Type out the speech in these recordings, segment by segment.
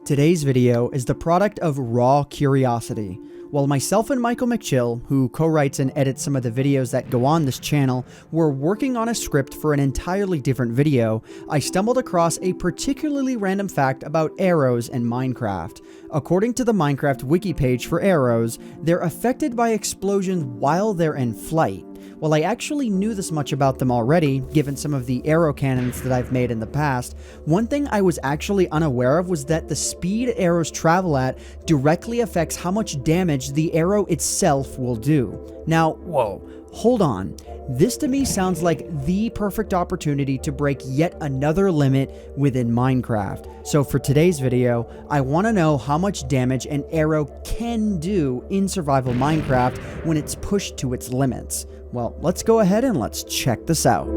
Today's video is the product of raw curiosity. While myself and Michael McChill, who co-writes and edits some of the videos that go on this channel, were working on a script for an entirely different video, I stumbled across a particularly random fact about arrows in Minecraft. According to the Minecraft wiki page for arrows, they're affected by explosions while they're in flight. While I actually knew this much about them already, given some of the arrow cannons that I've made in the past, one thing I was actually unaware of was that the speed arrows travel at directly affects how much damage the arrow itself will do. Now, whoa, hold on. This to me sounds like the perfect opportunity to break yet another limit within Minecraft. So for today's video, I want to know how much damage an arrow can do in survival Minecraft when it's pushed to its limits. Well, let's go ahead and let's check this out.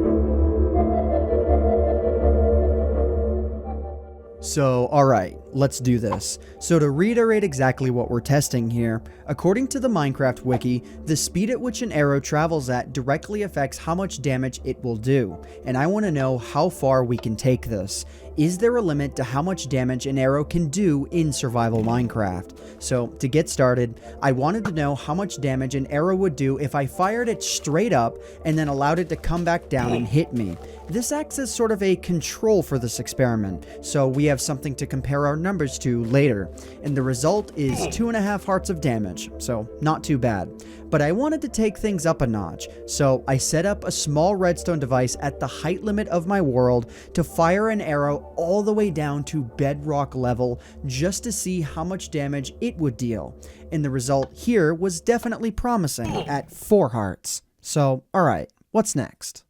So, alright, let's do this. So to reiterate exactly what we're testing here, according to the Minecraft wiki, the speed at which an arrow travels at directly affects how much damage it will do, and I want to know how far we can take this. Is there a limit to how much damage an arrow can do in survival Minecraft? So to get started, I wanted to know how much damage an arrow would do if I fired it straight up and then allowed it to come back down and hit me. This acts as sort of a control for this experiment, so we have something to compare our numbers to later, and the result is 2.5 hearts of damage, so not too bad. But I wanted to take things up a notch, so I set up a small redstone device at the height limit of my world to fire an arrow all the way down to bedrock level just to see how much damage it would deal, and the result here was definitely promising at 4 hearts. So alright, what's next?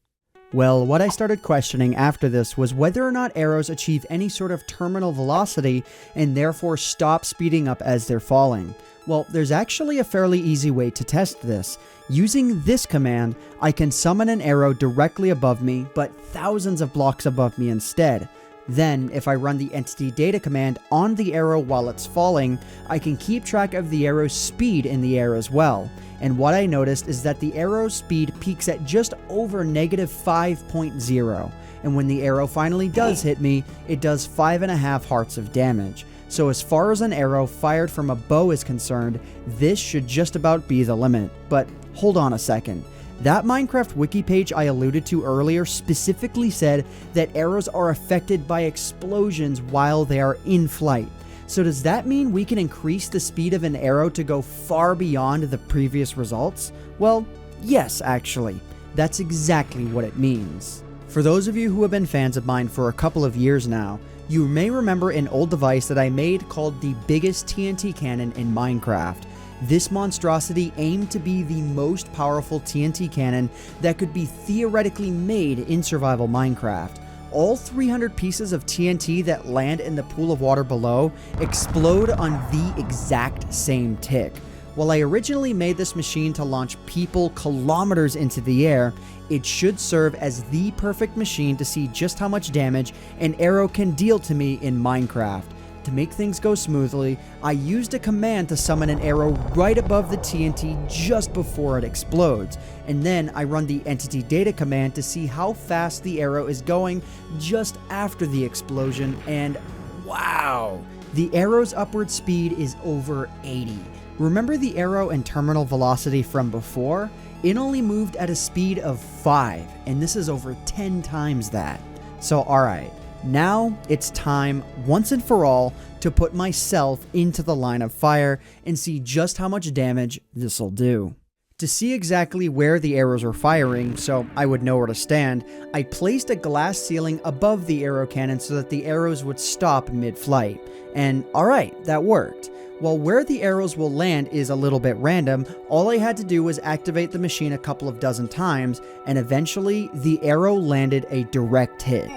Well, what I started questioning after this was whether or not arrows achieve any sort of terminal velocity and therefore stop speeding up as they're falling. Well, there's actually a fairly easy way to test this. Using this command, I can summon an arrow directly above me, but thousands of blocks above me instead. Then, if I run the entity data command on the arrow while it's falling, I can keep track of the arrow's speed in the air as well. And what I noticed is that the arrow's speed peaks at just over -5.0, and when the arrow finally does hit me, it does 5.5 hearts of damage. So as far as an arrow fired from a bow is concerned, this should just about be the limit. But hold on a second. That Minecraft wiki page I alluded to earlier specifically said that arrows are affected by explosions while they are in flight. So does that mean we can increase the speed of an arrow to go far beyond the previous results? Well, yes, actually. That's exactly what it means. For those of you who have been fans of mine for a couple of years now, you may remember an old device that I made called the biggest TNT cannon in Minecraft. This monstrosity aimed to be the most powerful TNT cannon that could be theoretically made in survival Minecraft. All 300 pieces of TNT that land in the pool of water below explode on the exact same tick. While I originally made this machine to launch people kilometers into the air, it should serve as the perfect machine to see just how much damage an arrow can deal to me in Minecraft. To make things go smoothly, I used a command to summon an arrow right above the TNT just before it explodes, and then I run the entity data command to see how fast the arrow is going just after the explosion, and wow! The arrow's upward speed is over 80. Remember the arrow and terminal velocity from before? It only moved at a speed of 5, and this is over 10 times that. So alright. Now it's time, once and for all, to put myself into the line of fire and see just how much damage this'll do. To see exactly where the arrows are firing, so I would know where to stand, I placed a glass ceiling above the arrow cannon so that the arrows would stop mid-flight. And alright, that worked. While where the arrows will land is a little bit random, all I had to do was activate the machine a couple of dozen times, and eventually the arrow landed a direct hit.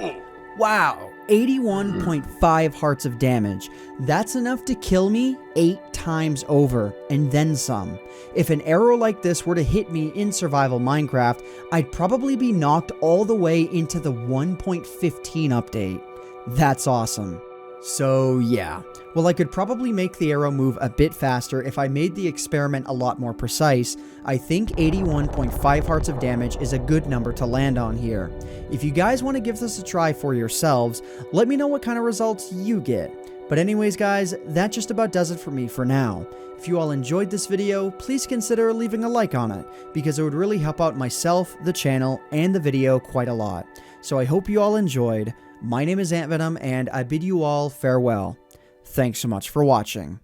Wow, 81.5 hearts of damage. That's enough to kill me 8 times over, and then some. If an arrow like this were to hit me in survival Minecraft, I'd probably be knocked all the way into the 1.15 update. That's awesome. So yeah, well, I could probably make the arrow move a bit faster if I made the experiment a lot more precise. I think 81.5 hearts of damage is a good number to land on here. If you guys want to give this a try for yourselves, let me know what kind of results you get. But anyways guys, that just about does it for me for now. If you all enjoyed this video, please consider leaving a like on it, because it would really help out myself, the channel, and the video quite a lot. So I hope you all enjoyed. My name is AntVenom, and I bid you all farewell. Thanks so much for watching.